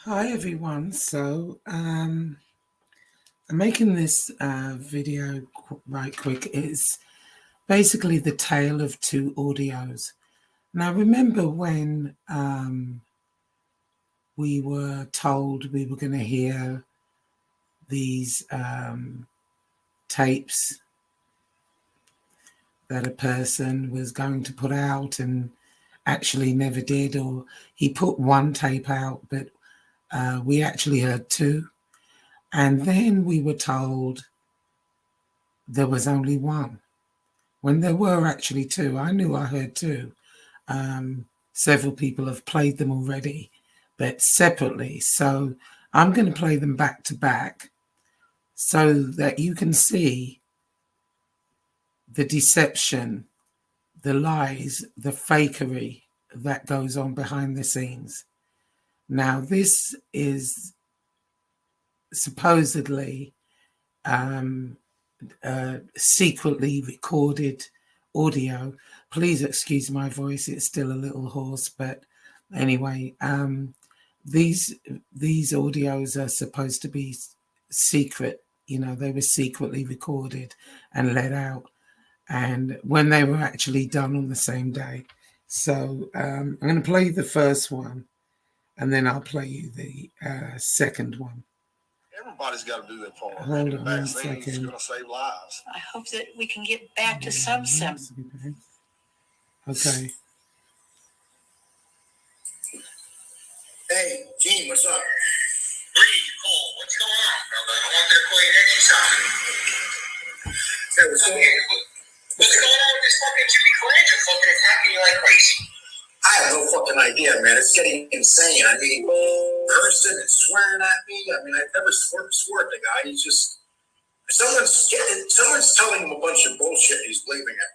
Hi everyone. So I'm making this video right quick. It's basically the tale of two audios. Now remember when we were told we were going to hear these tapes that a person was going to put out and actually never did, or he put one tape out but we actually heard two, and then we were told there was only one when there were actually two. I knew I heard two. Several people have played them already, but separately. So I'm going to play them back to back so that you can see the deception, the lies, the fakery that goes on behind the scenes. Now, this is supposedly secretly recorded audio. Please excuse my voice, it's still a little hoarse, but anyway, these audios are supposed to be secret. You know, they were secretly recorded and let out, and when they were actually done on the same day. So I'm going to play the first one, and then I'll play you the second one. Everybody's got to do their part. Hold on one second. It's going to save lives. I hope that we can get back to some sense. Okay. Hey, Gene, what's up? Lee, Cole, what's going on, brother? I wanted to call you next time. Hey, what's going on? What's going on with this fucking Jimmy Colangelo fucking attacking you like crazy? I have no fucking idea, man. It's getting insane. I mean, cursing and swearing at me. I mean, I've never swore at the guy. He's just someone's telling him a bunch of bullshit. And he's believing it.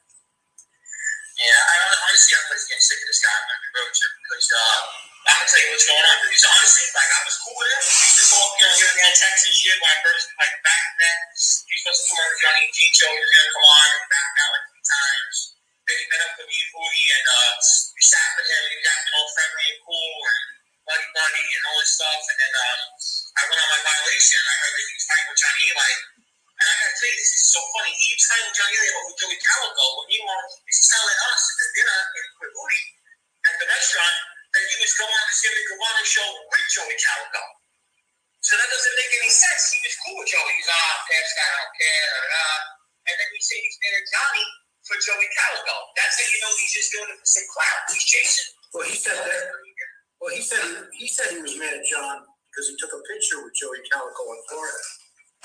Yeah, honestly, I'm getting sick of this guy on the road trip because I'm gonna tell you what's going on. Because honestly, like I was cool with him. This whole here and text and shit. When I first back then, he's supposed to come on Johnny and G Show. He was gonna come on and back out like 3 times. Then he met up with me and Hootie, and we sat with him, and he got all friendly and cool and buddy and all this stuff. And then I went on my violation. I heard that he was fighting with Johnny Eli. And I gotta tell you, this is so funny. He was fighting with Johnny Eli with Joey Calico, when meanwhile he's telling us at the dinner with Hootie at the restaurant that he was going on the Jimmy Cavani show with Joey Calico. So that doesn't make any sense. He was cool with Joey. He's pass guy, I don't care. And then we say he's married Johnny for Joey Calico. That's how you know he's just doing it for some clout. He's chasing. Well, he said that. Well, he said he was mad at John because he took a picture with Joey Calico in Florida.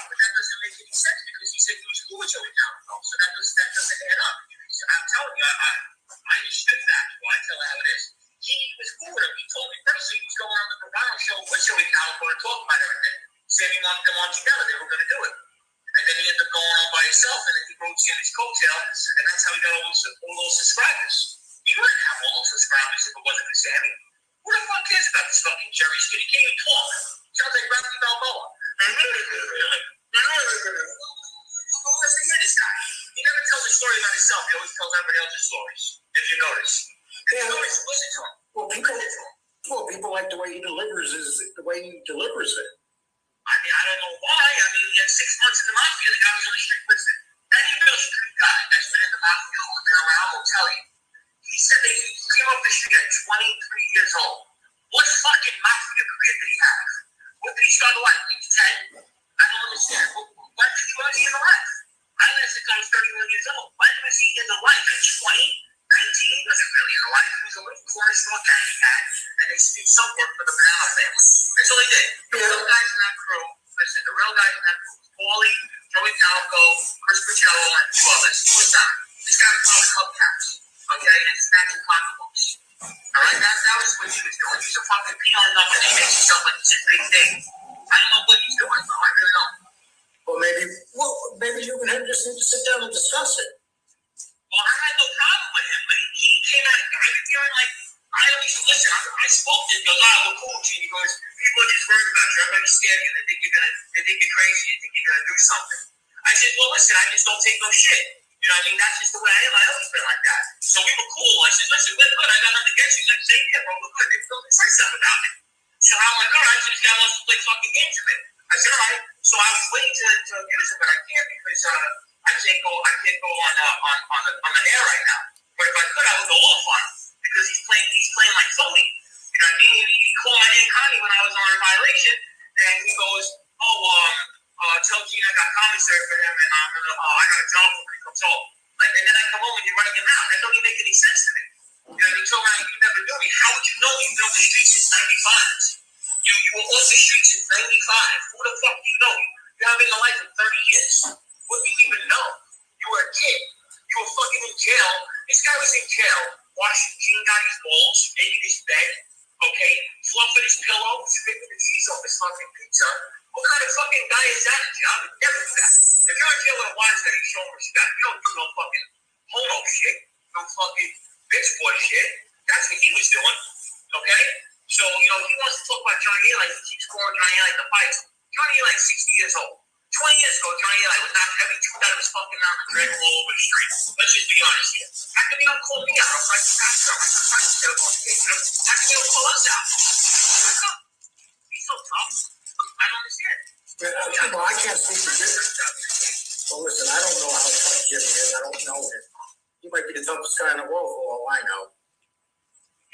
But that doesn't make any sense because he said he was cool with Joey Calico. So that doesn't add up. I'm telling you, I just stood that. Well, I tell you how it is. He was cool with him. He told me personally he was going on the Bravado show with Joey Calico to talk about everything. Said he wanted them on together. They were going to do it. And then he ended up going on by himself, and then he wrote Jimmy's coattail, and that's how he got all those subscribers. He wouldn't have all those subscribers if it wasn't for Sammy. Who the fuck cares about this fucking Jerry Skinny? He can't even talk. Sounds like Rocky Balboa. Listen, hear this guy. He never tells a story about himself. He always tells everybody else's stories. If you notice. Yeah. Listen to him. Well, people like the way he delivers it. I mean, I don't know why. I mean, he had 6 months in the mafia. The guy was on the street. Listen, any real street guy that's been in the mafia or been around will tell you. He said that he came off the street at 23 years old. What fucking mafia career did he have? What did he start life? He was 10? I don't understand. When was he in the life? I learned since I was 31 years old. When was he in the life? At 20? 19? He wasn't really in the life. He was a little Florida store gang he had, and they did some work for the Banana family. That's all he did. The real guys in that crew, listen, the real guys in that crew, Paulie, Joey Calico, Chris Pacello, and 2 others. This guy was calling hubcaps, okay, and snatching pocketbooks. All right, that was what he was doing. He's a fucking peon number, and he makes himself like it's a big thing. I don't know what he's doing, bro. I really don't. Well, maybe you and him just need to sit down and discuss it. Well, I had no problem with him, but he came out. I was feeling like I always listen. I spoke to him. He goes, we're cool, Gene. He goes, people are just worried about you. Everybody's scared of you. They think you're crazy. They think you're gonna do something. I said, well, listen, I just don't take no shit. You know what I mean? That's just the way I am. I always been like that. So we were cool. I said, listen, we're good. I got nothing against you. Like, say, yeah, bro, we're good. They feel say something about it. So I'm like, all right, so this guy wants to play fucking games with me. I said, all right. So I was waiting to use it, but I can't because I can't go on the air right now. But if I could, I would go off on him because he's playing like phony. You know what I mean? He called my name Connie when I was on a violation, and he goes, tell Gene I got commissary for him, and I got a job for him when he comes home. And then I come home and you're running him out. That don't even make any sense to me. You know what I mean? So you never knew me. How would you know me? You've been on the streets since 95. You were off the streets in 95. Who the fuck do you know? You haven't been in life for 30 years. What do you even know? You were a kid. You were fucking in jail. This guy was in jail, washing Gene Gotti's balls, making his bed, okay? Fluffing his pillow, spitting the cheese off his fucking pizza. What kind of fucking guy is that in jail? I would never do that. If you're in jail with a wife that you show respect, you don't do no fucking homo shit, no fucking bitch boy shit. That's what he was doing, okay? So, he wants to talk about Johnny Eli. He keeps calling Johnny Eli the fights. Johnny Eli is 60 years old. 20 years ago, Johnny Eli was not every tooth out of his fucking mouth and dragging all over the street. Let's just be honest here. How come you don't call me out? I'm like, I'm trying to tell you. How come you don't call us out? He's so tough. I don't understand. Well, I can't speak for Jimmy. Well, listen, I don't know how tough Jimmy is. I don't know him. He might be the toughest guy in the world for all I know.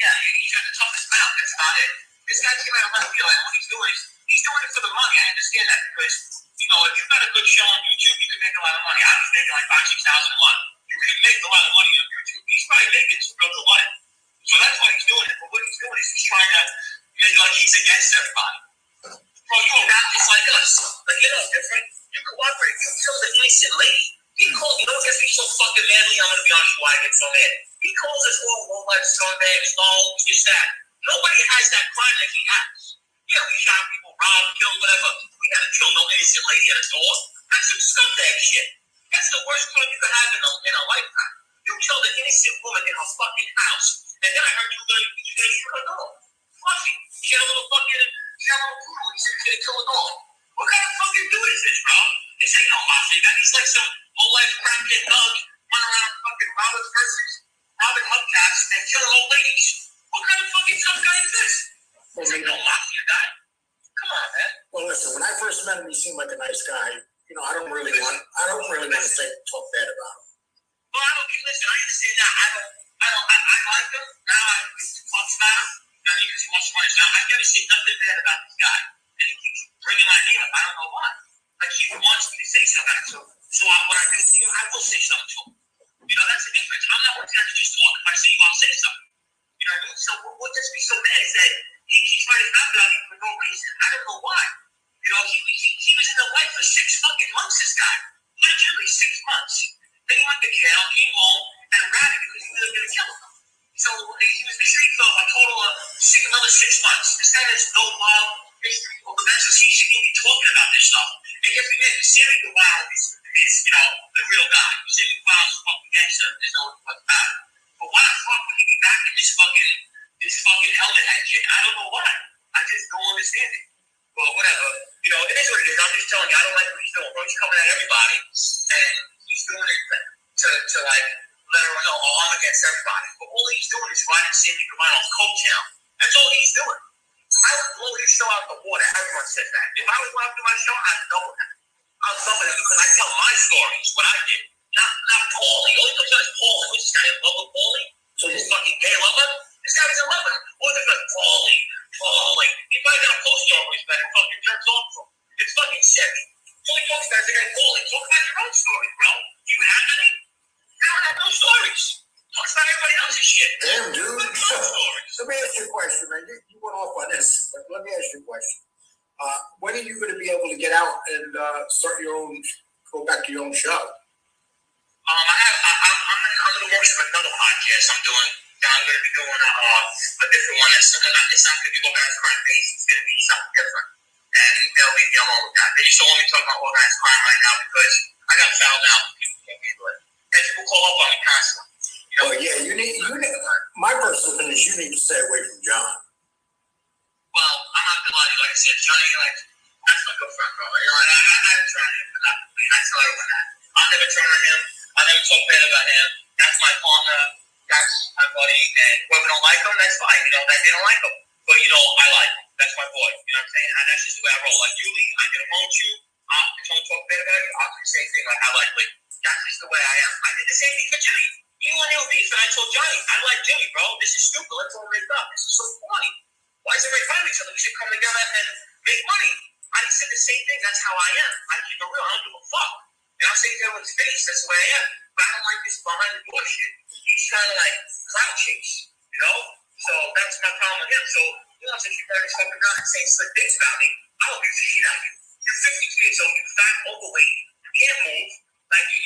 Yeah, he's got the toughest mouth. That's about it. This guy came out of left field, and what he's doing is he's doing it for the money. I understand that because, if you've got a good show on YouTube, you can make a lot of money. I was making like $5,000-6,000 a month. You can make a lot of money on YouTube. He's probably making some real good money. So that's why he's doing it. But what he's doing is he's trying to make like he's against everybody. Bro, you a rap just like us. Like, you're no different. You cooperate. You killed an innocent lady. He called, what gets me so fucking madly? I'm going to be honest with you why I get so mad. He calls us all low-life scumbags, loans, just that. Nobody has that crime that he has. Yeah, we shot people, robbed, killed, whatever. We haven't killed no innocent lady at a door. That's some scumbag shit. That's the worst crime you could have in a lifetime. You killed an innocent woman in her fucking house, and then I heard you gonna shoot her dog. Fluffy. She had a little poodle. He said he's gonna kill a dog. What kind of fucking dude is this, bro? This ain't no mafia. He's like some low-life crackhead thug running around fucking robbing hubcaps and killing old ladies. What kind of fucking tough guy is this? This ain't no mafia guy. Come on, man. Well, listen, when I first met him, he seemed like a nice guy. I don't really want to talk bad about him. Well, listen, I understand that. I like him. Now he's fucks now. Because he wants to run his mouth. I've never seen nothing bad about this guy. And he keeps bringing my name up. I don't know why. Like, he wants me to say something to him. So when I come to you, I will say something to him. That's the difference. I'm not one guy to just talk. If I see you, I'll say something. You know what I mean? So what gets me so mad is that he keeps running his mouth about me for no reason. I don't know why. He was in the life for 6 fucking months, this guy. Literally 6 months. Then he went to jail, came home, and ran it because he knew they were going to kill him. So he was in the street for a total of another 6 months. This guy has no moral history or credentials. He shouldn't be talking about this stuff. And if we make the Sammy Guevara is the real guy. Sammy Guevara's a fucking gangster. There's no fuck about it. But why the fuck would he be back in this fucking helmet head shit? I don't know why. I just don't understand it. But whatever. It is what it is. I'm just telling you, I don't like what he's doing, bro. He's coming at everybody, and he's doing it to like let everyone know, I'm against everybody. But all he's doing is riding Sammy Guevara off coattail. That's all he's doing. I would blow his show out the water. Everyone says that. If I was laughing at my show, I'd double that. I'll double that because I tell my stories, what I did. Not Paulie. The only comes out is Paulie. Was this guy in love with Paulie? So this fucking gay lover? This guy was in love with him. What was it like? Paulie. He probably got a poster over his bed and fucking jerks off to him. It's fucking sick. The only talks about is the guy Paulie. Talk about your own stories, bro. Do you have any? I don't have no stories. Talks about everybody else's shit. Damn, dude. Let me ask you a question, man. You went off on this, but let me ask you a question. When are you going to be able to get out and go back to your own show? I'm going to work with another podcast I'm doing. I'm going to be doing a different one. It's not going to be organized crime based. It's going to be something different. And they'll leave me alone with that. They just don't want me to talk about organized crime right now because I got fouled out. People can't handle it. And people call up on me constantly. Oh, yeah. You need. My personal opinion is you need to stay away from John. Well, I'm not going to lie to you. Like I said, Johnny, that's my good friend, bro. I've tried him, but not me. I tell everyone that. I'll never turn on him. I'll never talk bad about him. That's my partner. That's my buddy. And whoever don't like him, that's fine. They don't like him. But, I like him. That's my boy. You know what I'm saying? And that's just the way I roll. Like Julie, I get along with you. If someone talk bad about you, I'll do the same thing. Like I like that's just the way I am. I did the same thing for Jimmy. You want to beef, and I told Johnny, I like Jimmy, bro. This is stupid. Let's all make up. This is so funny. Why is everybody fighting each other? We should come together and make money. I said the same thing. That's how I am. I keep it real. I don't give a fuck. And I'm saying to everyone's face, that's the way I am. But I don't like this behind the door shit. He's trying to like clout chase, you know? So that's my problem with him. So he wants to keep everything fucking out and saying slick things about me. I don't give a shit out of you. You're 52 years old, you're fat, overweight, you can't move. Like you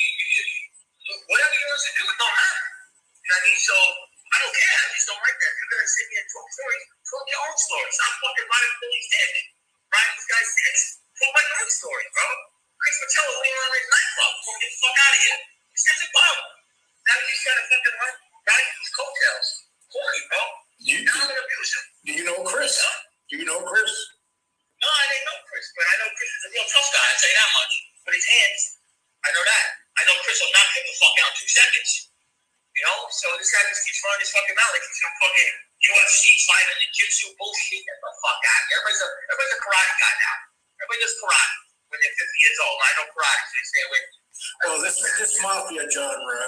whatever you want to do, it don't matter. You know what I mean? So I don't care. I just don't like that. If you're gonna sit here and talk stories, talk your own stories. Stop fucking riding Billy's dick. Riding this guy's dick. Talk my own story, bro. Chris Patel was laying on his nightclub. Don't get the fuck out of here. This guy's a bum. Now he's trying to fucking ride his coattails. Corny, bro. Now I'm gonna abuse him. Do you know Chris? Huh? Do you know Chris? No, I didn't know Chris, but I know Chris is a real tough guy. I'll tell you that much. With his hands, I know that. I know Chris will knock him the fuck out in 2 seconds. You know? So this guy just keeps running his fucking mouth like he's some fucking UFC fighting and jiu-jitsu bullshit. Get the fuck out. Everybody's a karate guy now. Everybody does karate when they're 50 years old. I know karate, so they stay away from me. Well, this mafia genre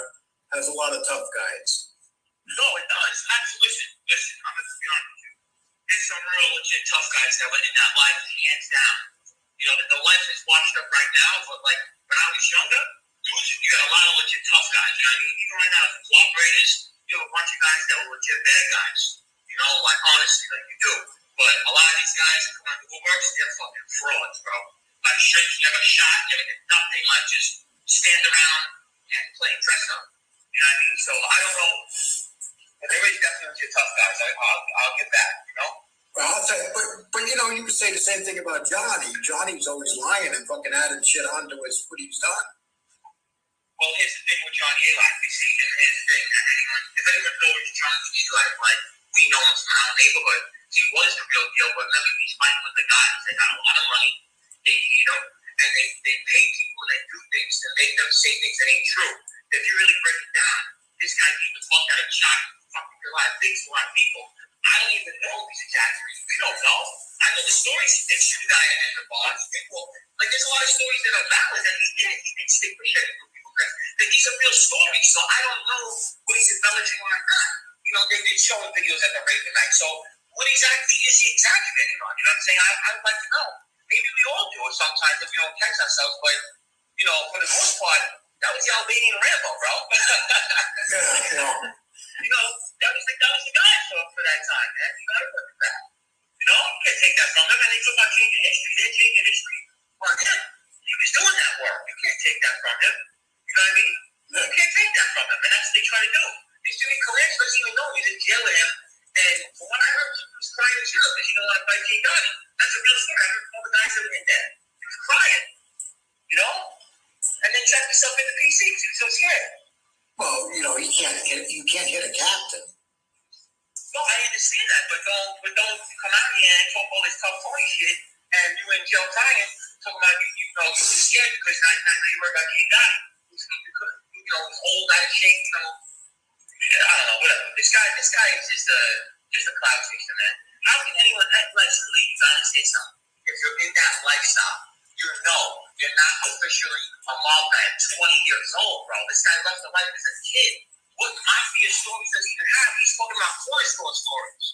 has a lot of tough guys. No, it does. Actually, listen, I'm going to be honest with you. There's some real legit tough guys that were in that life, hands down. You know, the life is washed up right now, but like when I was younger, you got a lot of legit tough guys. You know what I mean? Even right now, the cooperators, you have a bunch of guys that were legit bad guys. You know, like honestly, like you do. But a lot of these guys that come out the woodworks, they're fucking frauds, bro. Like shit, you never shot, you never did nothing, like just stand around and play dress up. You know what I mean? So I don't know. But there is definitely legit tough guys. I'll get that, you know? Well, I'll say, but you know, you could say the same thing about Johnny. Johnny's always lying and fucking adding shit onto what he's done. Well, here's the thing with Johnny A. Like, we see him, here's the thing. If anyone knows Johnny A. like, we know him from our neighborhood. He was the real deal, but really, he's fighting with the guys. They got a lot of money. They hate him. And they pay people and they do things to make them say things that ain't true. If you really break it down, this guy beat the fuck out of Johnny. Fucking a lot of things to a lot of people. I don't even know if he's exaggerating. We don't know. I know the stories. He did shoot a guy at the bar. Like, there's a lot of stories that are valid that he did. He did stick with shit. Like, these are real stories, so I don't know what he's embellishing or not. You know, they did show him videos at the Raven night. So, what exactly is he exaggerating on? You know what I'm saying? I would like to know. Maybe we all do it sometimes if we don't catch ourselves, but, you know, for the most part, that was the Albanian Rambo, bro. Yeah. You know, that was the guy for that time, man. You gotta look at that. You know, you can't take that from them. And they talk about changing history. They're changing history on him. He was doing that work. You can't take that from him. You know what I mean? You can't take that from him. And that's what they try to do. These Jimmy Colange doesn't even know he's in jail with him. And from what I heard, he was crying in jail because he don't want to fight King Donnie. That's a real story. I heard all the guys that were in there. He was crying. You know? And then trapped himself in the PC because he was so scared. Well, you know, you can't hit a captain. No, I understand that, but don't come out here and talk all this tough phony shit and you in jail crying, talking about you know, you were scared because now you heard about King Donnie. You know, was old, out of shape, you know. I don't know, whatever. This guy is just a cloud chaser, man. How can anyone let's leave? I understand something. If you're in that lifestyle, you're not officially a mob guy at 20 years old, bro. This guy left the life as a kid. What mafia stories does he even have? He's talking about corner store stories,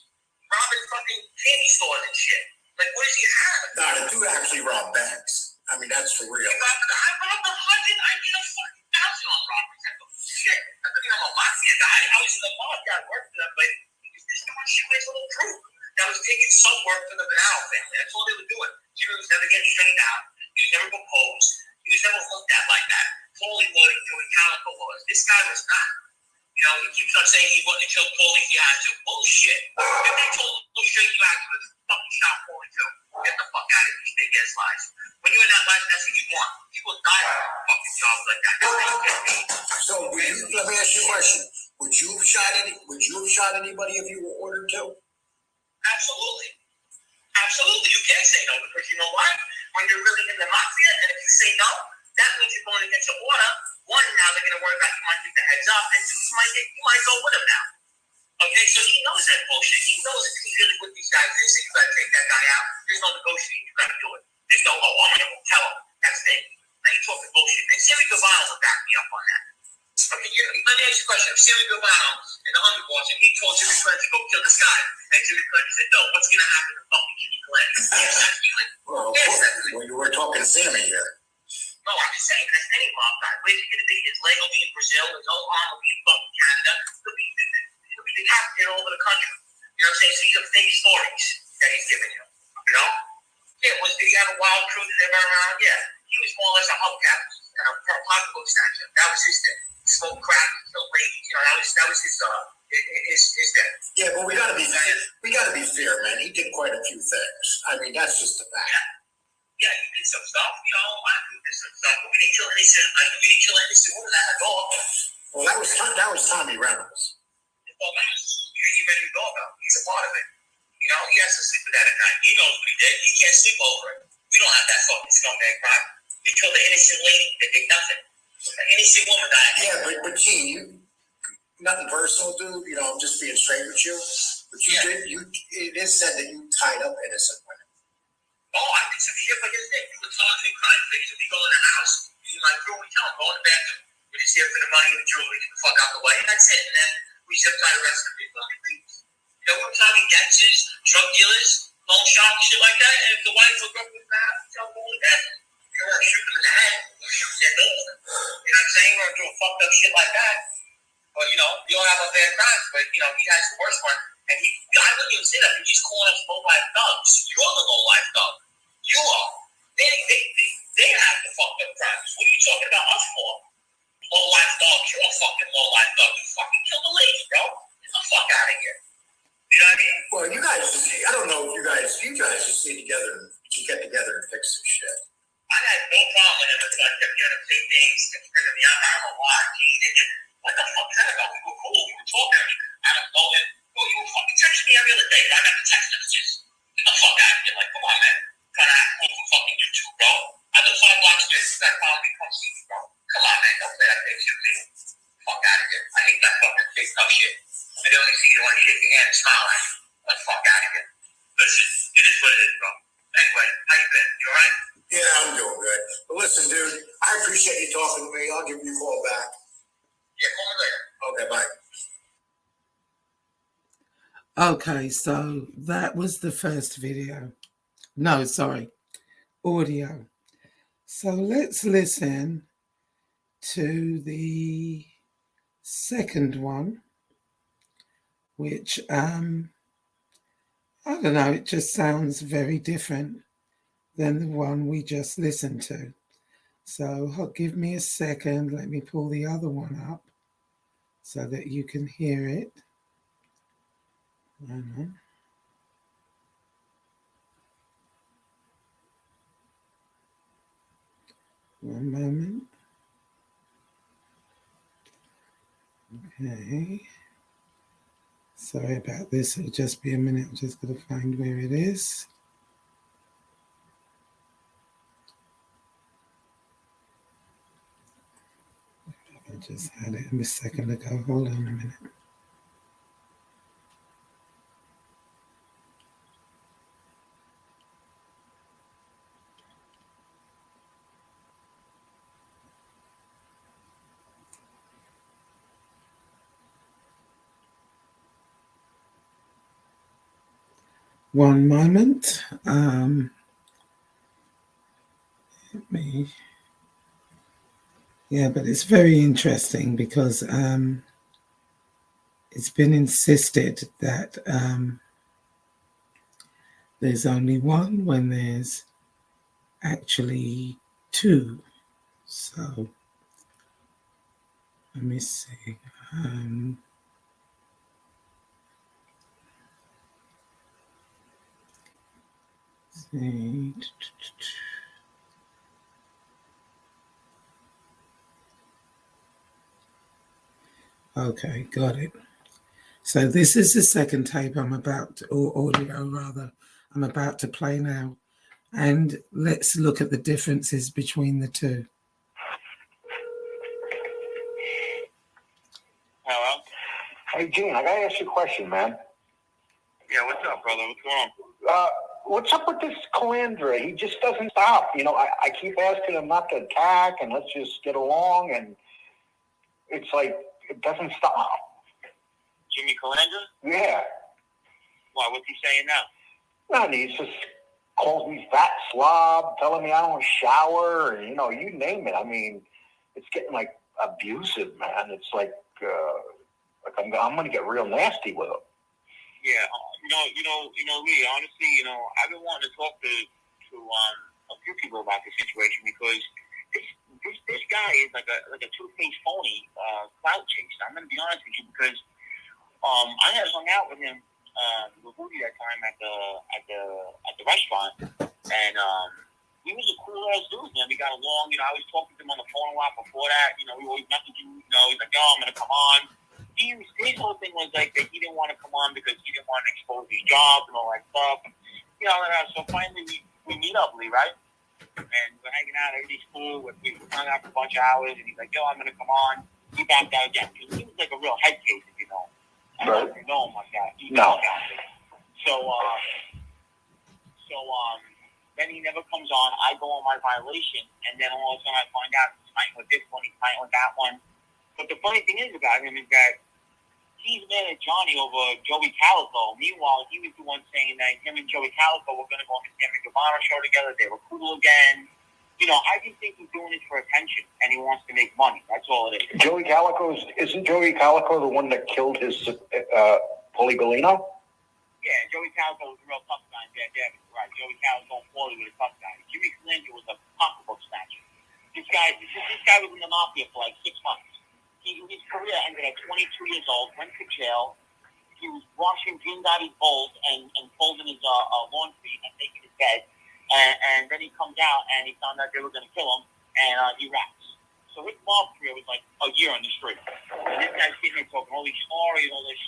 robbing fucking candy stores and shit. Like, what does he have? No, they do actually rob banks. I mean, that's for real. I robbed 100. I did a fucking 1,000 on robberies. I go, shit. I think I'm a mafia guy. I was in the mob guy, worked for them, but he was just doing shit with his little crew. That was taking some work for the Venmo family. That's all they were doing. Jimmy was never getting straightened out. He was never proposed. He was never looked at like that. Totally loaded doing Calico was. This guy was not. You know, he keeps on saying he wouldn't kill Paulie if he had to. Bullshit. If they told him, go straight you out to the fucking shop Paulie too. Get the fuck out of these big ass lies. When you're in that life, that's what you want. People die for fucking jobs like that. That's how you get paid. So let me ask you a question. Would you have shot anybody if you were ordered to? Absolutely. Absolutely. You can't say no because you know why? When you're really in the mafia and if you say no, that means you're going against your order. One, now they're going to worry about you might get the heads up, and two, you might go with them now. Okay, so he knows that bullshit. He knows if he's gonna put these guys in, so you gotta take that guy out. There's no negotiating. You gotta do it. There's no, oh, I'm gonna tell him. That's it. Now you're talking bullshit. And Sammy Guevara will back me up on that. Okay, let me ask you a question. If Sammy Guevara in the underboss and he told Jimmy Clinton to go kill this guy, and Jimmy Clinton said, no, what's gonna happen to fucking Jimmy Clinton? Well, we're talking Sammy here. No, I'm just saying, that's any mob guy. Where's he gonna be? His leg will be in Brazil, his whole arm will be in fucking Canada. He'll be decapitated all over the country. You know what I'm saying? So these are fake stories that he's giving you. You know? Yeah, did he have a wild crew that they were around? Yeah. He was more or less a hubcap and a pocketbook statue. That was his thing. Smoke crack, kill ladies. You know, that was his thing. Yeah, but we gotta be fair, man. He did quite a few things. I mean, that's just the fact. Yeah, he did some stuff. You know, I did some stuff. But we didn't kill innocent women at all. Well, that was Tommy Reynolds. It don't matter. You better go about. He's a part of it. You know, he has to sleep with that at night. He knows what he did. He can't sleep over it. We don't have that fucking scumbag crime. They killed an innocent lady that did nothing. An innocent woman died. Yeah, but Gene, nothing personal, dude. You know, I'm just being straight with you. But it is said that you tied up innocent women. Oh, I did some shit, but here's the thing. You were targeting crime figures. If you go in the house, you like, bro, we tell him, go in the bathroom. We're just here for the money and the jewelry. Get the fuck out the way. And that's it. And then we zip tie the rest of the people and leave. You know, we're talking gangsters, drug dealers, loan sharks, shit like that. And if the wife will go with that, tell them all that. You don't want to shoot them in the head. You shoot their nose. You know what I'm saying? We're doing fucked up shit like that. But, you know, we all have our bad crimes. But, you know, he has the worst one. And I wouldn't even say that. He's calling us low-life thugs. You're the low-life thug. You are. They have the fucked up crimes. What are you talking about us for? Low-life thugs. You're a fucking low-life thug. You fucking kill the lady, bro. Get the fuck out of here. You know what I mean? Well, you guys, I don't know if you guys just need to get together and fix some shit. I had no problem with him until I kept getting him say things and bringing me up. I don't know why. What the fuck is that about? We were cool. We were talking. I don't know. Well, you were fucking texting me every other day. I got the text messages. Get the fuck out of here. Like, come on, man. Trying to act cool for fucking YouTube, bro. I live 5 blocks away. This guy found me. Come see me, bro. Come on, man. Don't play that fake shit, dude. Fuck out of here. I hate that fucking fake tough shit. I don't see you want to shake your hand and smile at you. Let the fuck out of here. Listen, it is what it is, bro. Anyway, how you been? You alright? Yeah, I'm doing good. But listen, dude, I appreciate you talking to me. I'll give you a call back. Yeah, call me later. Okay, bye. Okay, so that was the first video. No, sorry, audio. So let's listen to the second one, which, I don't know, it just sounds very different than the one we just listened to. So give me a second. Let me pull the other one up so that you can hear it. One moment. Okay. Sorry about this. It'll just be a minute. I'm just going to find where it is. I just had it a second ago. Hold on a minute. One moment. Yeah, but it's very interesting because it's been insisted that there's only one when there's actually two. So let me see. Okay, got it. So this is the second tape I'm about to, or audio rather, I'm about to play now. And let's look at the differences between the two. Hello? Hey, Gene, I gotta ask you a question, man. Yeah, what's up, brother? What's going on? What's up with this Calandra? He just doesn't stop. You know, I keep asking him not to attack and let's just get along, and it's like it doesn't stop. Jimmy Calandra? Yeah. Why? What's he saying now? No, and he just calls me fat slob, telling me I don't shower, and you name it. I mean, it's getting like abusive, man. It's like I'm gonna get real nasty with him. Yeah, Lee. Honestly, I've been wanting to talk to a few people about this situation because this guy is like a two-faced phony, clout chaser. I'm gonna be honest with you because I had hung out with him with Woody that time at the restaurant, and he was a cool ass dude. Man, we got along. I was talking to him on the phone a lot before that. We always messaging. He's like, "Yo, I'm gonna come on." His whole thing was like that he didn't want to come on because he didn't want to expose his job and all that stuff. So finally we meet up, Lee, right? And we're hanging out. Everything's cool. We hung out for a bunch of hours, and he's like, "Yo, I'm gonna come on." He backed out again because he was like a real head case, if you know. I don't even know him like that. No. So then he never comes on. I go on my violation, and then all of a sudden I find out he's fighting with this one, he's fighting with that one. But the funny thing is about him is that he's mad at Johnny over Joey Calico. Meanwhile, he was the one saying that him and Joey Calico were going to go on the Sammy Guevara show together. They were cool again. I just think he's doing this for attention, and he wants to make money. That's all it is. Isn't Joey Calico the one that killed his Poligalino? Yeah, Joey Calico was a real tough guy. Yeah, right. Joey Calico and Paulie was a tough guy. Jimmy Calandra was a pocketbook snatcher. This guy was in the mafia for like 6 months. His career ended at 22 years old, went to jail. He was washing Green Gotti bowls and folding his laundry and making his bed. And then he comes out and he found out they were going to kill him, and he raps. So his mob career was like a year on the street. And this guy's sitting there talking all these stories, all this,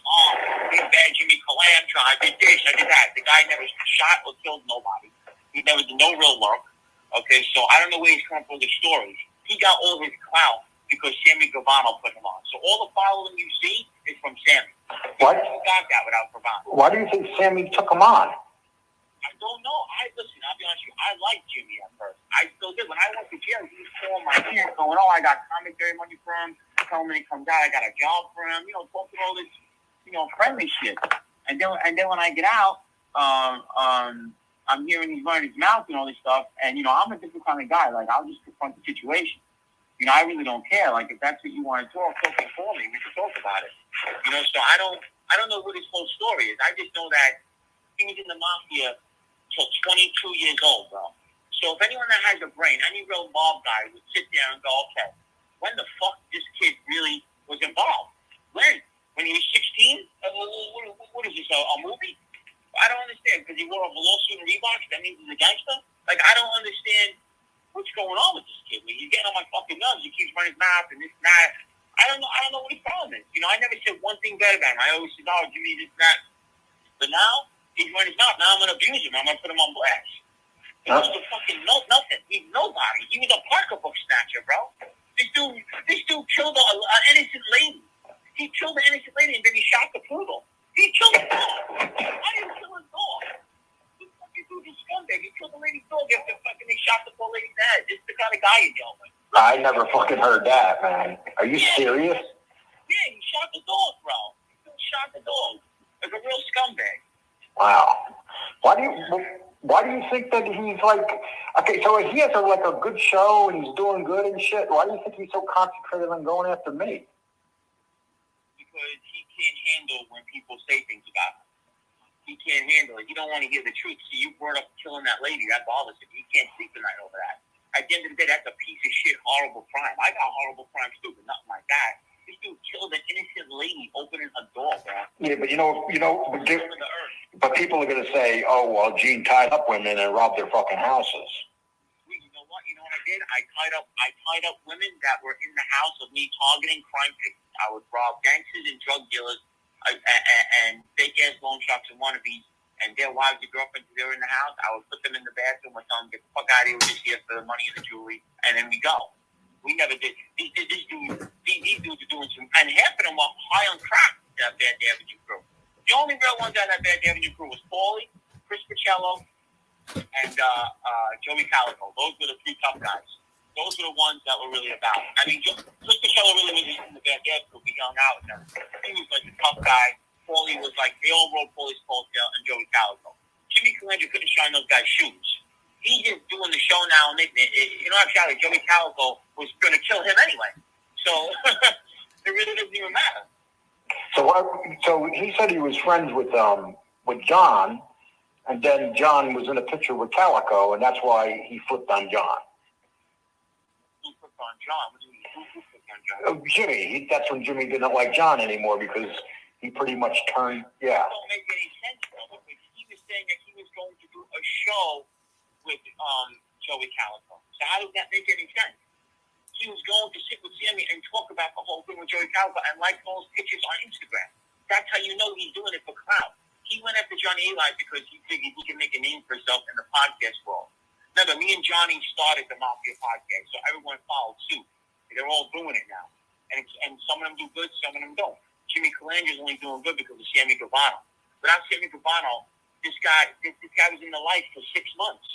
big bad Jimmy Calandra, I did this, I did that. The guy never shot or killed nobody. He never did no real work. Okay, so I don't know where he's coming from with the stories. He got all his clout because Sammy Guevara put him on. So all the following you see is from Sammy. What? He got that without Guevara. Why do you think Sammy took him on? I don't know. Listen, I'll be honest with you. I liked Jimmy at first. I still did. When I went to jail, he was calling my ear going, "Oh, I got commentary money for him. Telling me he comes out, I got a job for him." Talking all this, friendly shit. And then when I get out, I'm hearing he's running his mouth and all this stuff. And I'm a different kind of guy. Like, I'll just confront the situation. I really don't care. Like, if that's what you want to talk and call me. We can talk about it. So I don't know what his whole story is. I just know that he was in the mafia till 22 years old, bro. So if anyone that has a brain, any real mob guy would sit there and go, "Okay, when the fuck this kid really was involved? When? When he was 16? What is this, a movie?" I don't understand, because he wore a lawsuit and Reeboks, that means he's a gangster? Like, I don't understand what's going on with this kid. He's getting on my fucking nerves. He keeps running his mouth and this and that. I don't know what his problem is. I never said one thing bad about him. I always said, "Oh, Jimmy, this and that." But now, he's running his mouth. Now I'm going to abuse him. I'm going to put him on blast. He was to fucking nothing. He's nobody. He was a pocketbook snatcher, bro. This dude killed an innocent lady. He killed an innocent lady and then he shot the poodle. He killed a dog. Why did he kill his dog? This fucking dude is scumbag. He killed the lady's dog after fucking they shot the poor lady's head. This is the kind of guy you're dealing with. I never fucking heard that, man. Are you serious? Yeah, he shot the dog, bro. He shot the dog. Like a real scumbag. Wow. Why do you think that he's like, okay, so he has a good show and he's doing good and shit. Why do you think he's so concentrated on going after me? Because he can't handle when people say things about him. He can't handle it. He don't want to hear the truth. See, you brought up killing that lady. That bothers him. He can't sleep at night over that. At the end of the day, that's a piece of shit, horrible crime. I got horrible crimes too, but nothing like that. This dude killed an innocent lady opening a door, man. Yeah, but but people are going to say, "Oh, well, Gene tied up women and robbed their fucking houses." You know what? You know what I did? I tied up women that were in the house of me targeting crime victims. I would rob gangsters and drug dealers and fake-ass loan sharks and wannabes, and their wives and girlfriends, they were in the house. I would put them in the bathroom and tell them, "Get the fuck out of here. We're just here for the money and the jewelry," and then we go. We never did. These dudes are doing some, and half of them are high on crack. that Bad Avenue crew. The only real ones out of that Bad Avenue crew was Paulie, Chris Pacello, and Joey Calico. Those were the three tough guys. Those were the ones that were really about. I mean, Chris Pacello really was in the Bad Avenue crew. We hung out with him. He was like a tough guy. Paulie was like, they all rode Paulie's coattail, and Joey Calico. Jimmy Calandra couldn't shine those guys' shoes. He's just doing the show now, and actually, Joey Calico was going to kill him anyway. So it really doesn't even matter. So he said he was friends with John, and then John was in a picture with Calico, and that's why he flipped on John. Who flipped on John? What do you mean? Who flipped on John? Jimmy. That's when Jimmy didn't like John anymore because he pretty much turned. Yeah. It don't make any sense though. He was saying that he was going to do a show with Joey Calico. So how does that make any sense? He was going to sit with Sammy and talk about the whole thing with Joey Calico and like those pictures on Instagram. That's how you know he's doing it for clout. He went after Johnny Eli because he figured he could make a name for himself in the podcast world. Remember, me and Johnny started the Mafia podcast, so everyone followed suit. They're all doing it now. And some of them do good, some of them don't. Jimmy Calandra's only doing good because of Sammy Gravano. Without Sammy Gravano, this guy was in the life for 6 months.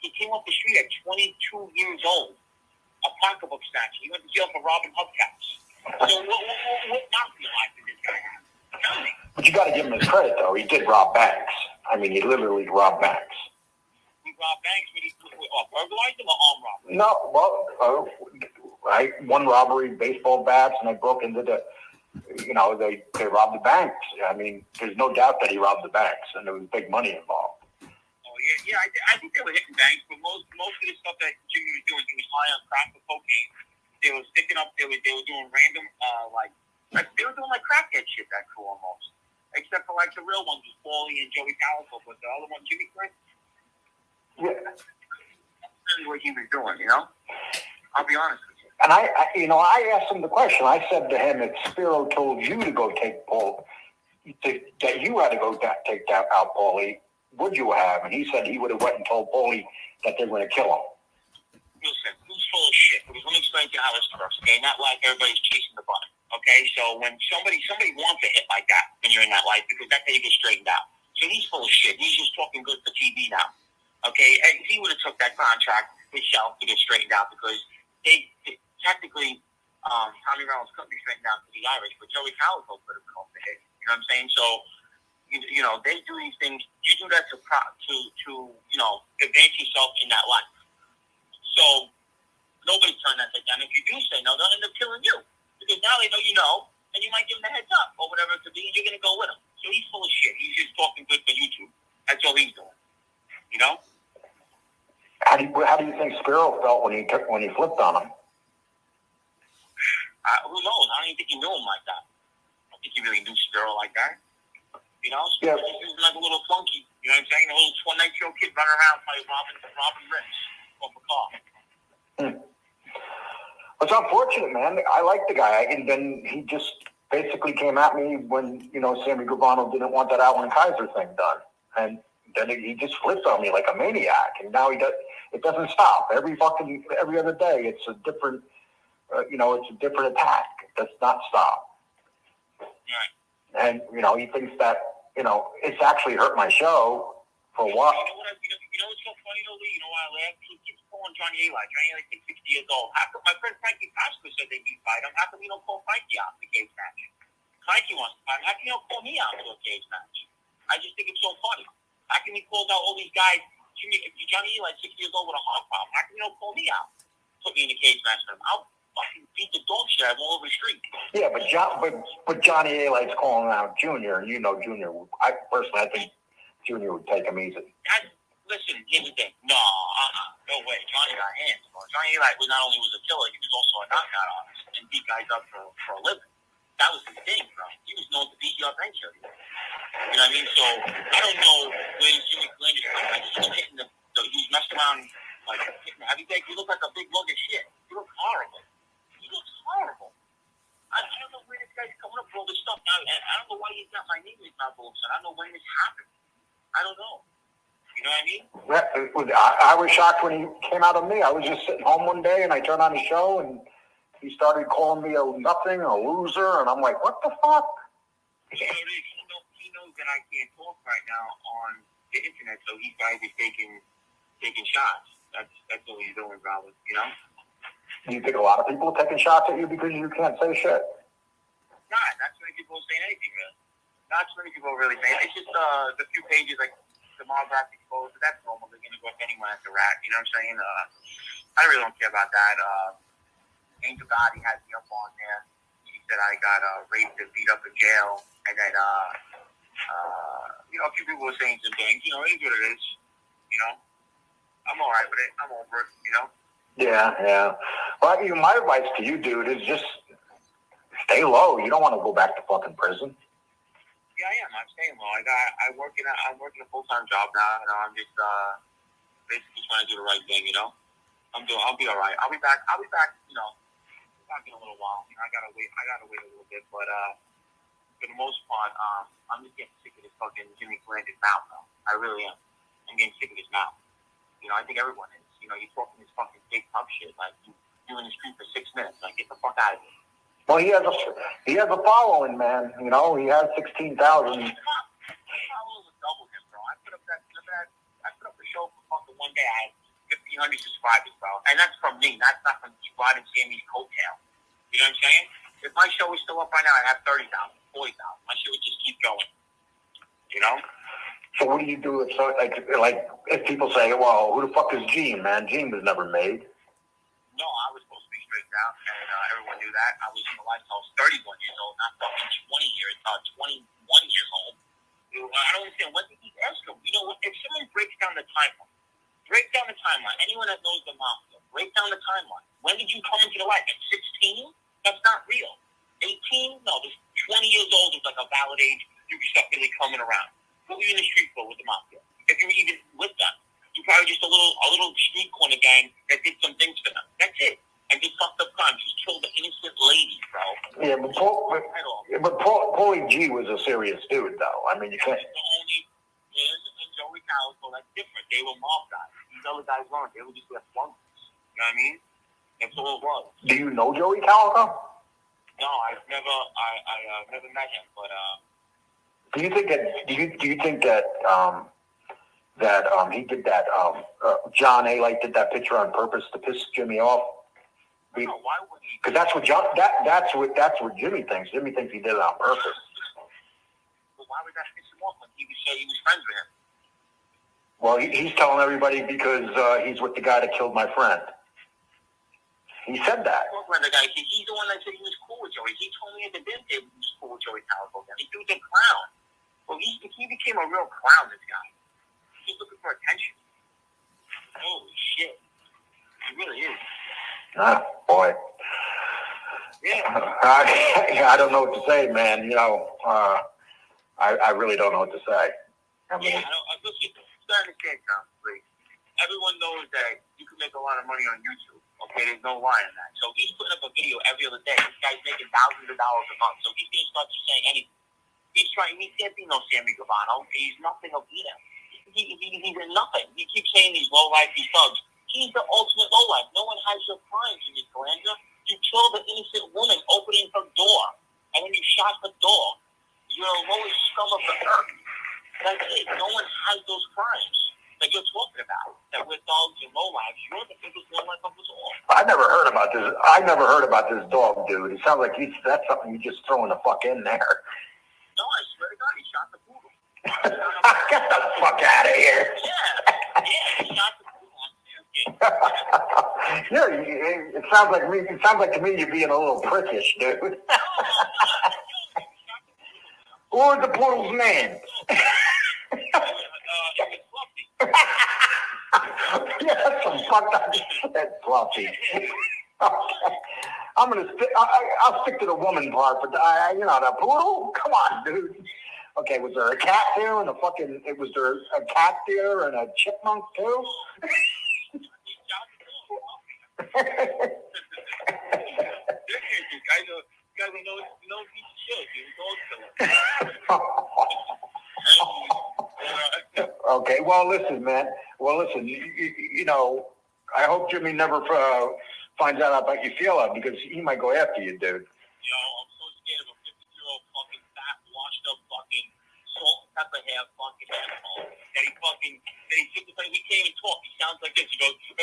He came off the street at 22 years old. A pocketbook snatcher. He went to jail for robbing hubcaps. So what mafia life did this guy have? Tell me. But you got to give him his credit, though. He did rob banks. I mean, he literally robbed banks. He robbed banks, but he burglarized them or armed robbery? No, well, one robbery, baseball bats, and they broke into they robbed the banks. I mean, there's no doubt that he robbed the banks, and there was big money involved. Yeah, I think they were hitting banks, but most of the stuff that Jimmy was doing, he was high on crack or cocaine. They were sticking up. They were doing random they were doing like crackhead shit. That crew almost, except for like the real ones, was Paulie and Joey Calico, but the other one, Jimmy Clint. Yeah, that's really what he was doing. I'll be honest with you. And I asked him the question. I said to him, if Spiro told you to go take Paul, that you had to go take out Paulie, would you have? And he said he would have went and told Paulie that they were going to kill him. Listen, who's full of shit? Because let me explain to you how this works, okay? Not like everybody's chasing the button, okay? So when somebody wants a hit like that when you're in that life, because that's how you get straightened out. So he's full of shit. He's just talking good for TV now, okay? And he would have took that contract himself to get straightened out because they technically, Tommy Reynolds couldn't be straightened out to the Irish, but Joey Calico could have been off the hit. You know what I'm saying? So, they do these things. You do that to advance yourself in that life. So nobody turned that down. If you do say no, they'll end up killing you because now they know and you might give them a heads up or whatever it could be, and you're going to go with him. So he's full of shit. He's just talking good for YouTube. That's all he's doing. How do you think Spiro felt when he flipped on him? Who knows? I don't even think he knew him like that. I don't think he really knew Spiro like that. Yeah. He's like a little flunky. You know what I'm saying? A little 19-year-old kid running around probably robbing rims off a car. It's unfortunate, man. I like the guy, and then he just basically came at me when Sammy Gravano didn't want that Alan Kaiser thing done, and then he just flipped on me like a maniac. And now it doesn't stop. Every other day, it's a different, it's a different attack. It does not stop. Right. And he thinks that it's actually hurt my show for a while. You know what's so funny though, Lee? You know why I laugh? He keeps calling Johnny Eli. Johnny Eli's like 60 years old. My friend Frankie Costco said they beat fight him. How come you don't call Frankie out in the cage match? Frankie wants to fight him. How come you don't call me out for a cage match? I just think it's so funny. How come he called out all these guys? Johnny Eli's 60 years old with a heart problem. How come you don't call me out? Put me in the cage match with him. I'll fucking beat the dog shit out of him all over the street. Yeah, but Johnny Eli's calling out Junior, and Junior. I think Junior would take him easy. Listen, here's the thing. No way. Johnny got hands. Johnny Eli not only was a killer, he was also a knockout artist and beat guys up for a living. That was his thing, bro. He was known to beat you up and kill you. You know what I mean? So I don't know where Jimmy Calandra from. I just was hitting he was messing around like hitting the heavyweight. He looked like a big lug of shit. He looked horrible. I don't know where this guy's coming up with all this stuff now. I don't know why he's got my name in his mouth all of a sudden. I don't know when this happened. I don't know. You know what I mean? I was shocked when he came out of me. I was just sitting home one day, and I turned on the show, and he started calling me a nothing, a loser, and I'm like, what the fuck? He knows that I can't talk right now on the internet, so he's probably taking shots. That's what he's doing, probably. You know. Do you think a lot of people are taking shots at you because you can't say shit? Not too many people saying anything, really. Not too many people really saying. It's just the few pages like the mob rap exposed. That's normal. They're gonna go up anyone as a rat. You know what I'm saying? I really don't care about that. Angel Gotti had me up on there. He said I got raped and beat up in jail, and then a few people were saying some things. You know, it is what it is. You know, I'm all right with it. I'm over it. You know. Yeah. Well, my advice to you, dude, is just stay low. You don't want to go back to fucking prison. Yeah, I am. I'm staying low. I'm working a full-time job now, and I'm just basically trying to do the right thing. You know. I'll be all right. I'll be back. You know, back in a little while. You know, I gotta wait a little bit, but for the most part, I'm just getting sick of this fucking Jimmy Flanders mouth, though. I really am. I'm getting sick of his mouth. You know, I think everyone is. You know, you're talking this fucking big tough shit. Like, you're in the street for 6 minutes. Like, get the fuck out of here. Well, he has a following, man. You know, he has 16,000. My followers are double him, bro. I put up the show for fucking one day. I had 1,500 subscribers, bro. And that's from me. That's not from Rod and Sammy's coattail. You know what I'm saying? If my show was still up right now, I'd have 30,000, 40,000. My show would just keep going. You know? So what do you do if if people say, well, who the fuck is Gene, man? Gene was never made. No, I was supposed to be straight out, and everyone knew that. I was in the life. I was 31 years old, not fucking 21 years old. I don't understand. What did he ask him? You know, if someone breaks down the timeline, anyone that knows the mafia, break down the timeline. When did you come into the life? At 16? That's not real. 18? No, this 20 years old is like a valid age. You can start really coming around. Who are you in the street for with the mafia? If you're even with them, you're probably just a little street corner gang that did some things for them. That's it. And did fucked up crimes. Just killed an innocent lady, bro. Yeah, but Paulie G was a serious dude, though. I mean, you can't. Him and Joey Calico, that's different. They were mob guys. These other guys weren't. They were just left flunkers. You know what I mean? That's all it was. Do you know Joey Calico? No, I've never met him, but Do you think that he did that? John A. did that picture on purpose to piss Jimmy off. No, why would he? Because that's what Jimmy thinks. Jimmy thinks he did it on purpose. But why would that piss him off when he was saying he was friends with him? Well, he's telling everybody because he's with the guy that killed my friend. He said that. He's the one that said he was cool with Joey. He told me at the dinner table he was cool with Joey Calico. He was a clown. Well, he became a real clown, this guy. He's looking for attention. Holy shit. He really is. Ah, boy. Yeah. I don't know what to say, man. You know, I really don't know what to say. Listen, understand something, please. Everyone knows that you can make a lot of money on YouTube. Okay, there's no lie in that. So he's putting up a video every other day. This guy's making thousands of dollars a month. So he can't start just saying anything. He can't be no Sammy Gavano. He's nothing of either. He's in nothing. He keeps saying these low-life, these thugs. He's the ultimate low-life. No one has your crimes in your Calandra. You killed an innocent woman opening her door. And then you shot the door. You're the lowest scum of the earth. That's it. No one has those crimes that you're talking about. That we're dogs and low-lives. You're the biggest low-life of us all. I never heard about this dog, dude. It sounds like that's something you just throwing the fuck in there. No, I swear to God, he shot the poodle. Get the fuck out of here. Yeah, he shot the poodle. Yeah, it sounds like to me you're being a little prickish, dude. Who's the poodle's name? Yeah, that's some fucked up shit, Fluffy. I'll stick to the woman part, but the poodle? Come on, dude. Okay, was there a cat there and was there a cat there and a chipmunk too? Okay, well, listen, man. You know, I hope Jimmy never finds out about your feel-up because he might go after you, dude. I'm so scared of a 50-year-old fucking fat, washed pepper hair fucking asshole. That he can't even talk. He sounds like this. He goes, he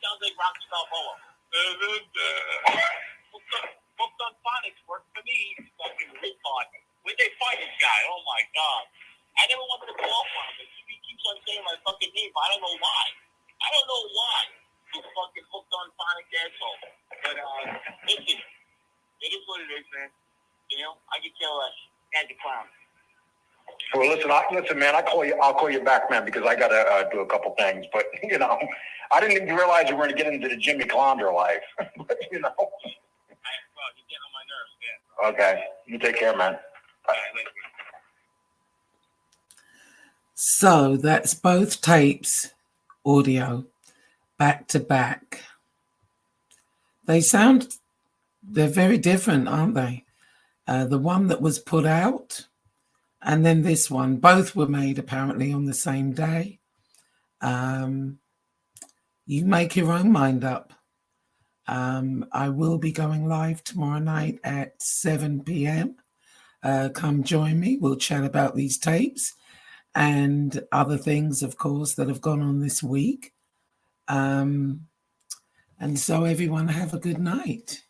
sounds like Rockstar Boa. Booked on phonics worked for me. He's fucking retard. Where'd they find this guy? Oh my god. I never wanted to go off on him. He keeps on saying my fucking name, but I don't know why. He's fucking hooked on phonics asshole. But listen, it is what it is, man. You know, I can tell us as a clown. Well, listen, man. I'll call you back, man, because I gotta do a couple things. But you know, I didn't even realize we were gonna get into the Jimmy Clonder life. But you know. Well, you're getting on my nerves, man. Okay, you take care, man. Bye. So that's both tapes, audio, back to back. They're very different, aren't they? The one that was put out, and then this one, both were made apparently on the same day. You make your own mind up. I will be going live tomorrow night at 7 p.m. Come join me. We'll chat about these tapes and other things, of course, that have gone on this week. And so everyone have a good night.